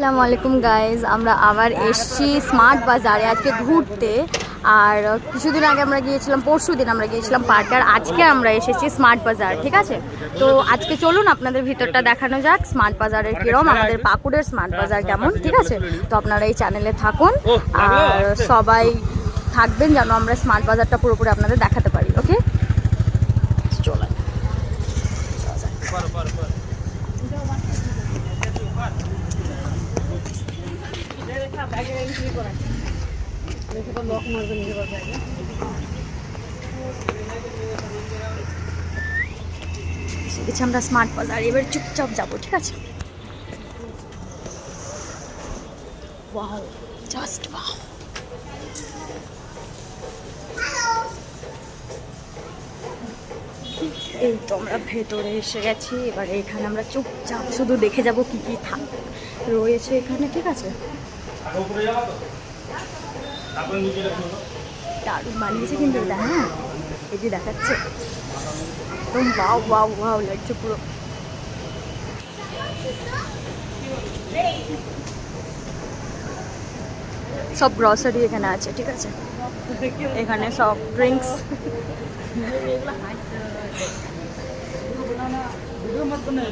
আসসালামু আলাইকুম গাইজ, আমরা আবার এসছি স্মার্ট বাজারে আজকে ঘুরতে। আর কিছুদিন আগে আমরা গিয়েছিলাম, পরশুদিন আমরা গিয়েছিলাম পার্কে, আর আজকে আমরা এসেছি স্মার্ট বাজার। ঠিক আছে, তো আজকে চলুন আপনাদের ভিতরটা দেখানো যাক স্মার্ট বাজারের কিরম, আমাদের পাকুড়ের স্মার্ট বাজার কেমন। ঠিক আছে, তো আপনারা এই চ্যানেলে থাকুন আর সবাই থাকবেন যেন আমরা স্মার্ট বাজারটা পুরোপুরি আপনাদের দেখাতে পারি। ওকে, চলো। আমরা স্মার্ট বাজার এবার চুপচাপ যাবো। ঠিক আছে, ওয়াও, জাস্ট ওয়াও। এই তো আমরা ভেতরে এসে গেছি। এবার এখানে আমরা চুপচাপ শুধু দেখে যাব কি কি রয়েছে এখানে। ঠিক আছে, দারুণ বানিয়েছে কিন্তু এটা। হ্যাঁ, এই যে দেখাচ্ছে একদম ওয়াও ওয়াও ওয়াও লাগছে পুরো। সব গ্রসারি এখানে আছে। ঠিক আছে, এখানে সব ড্রিঙ্কস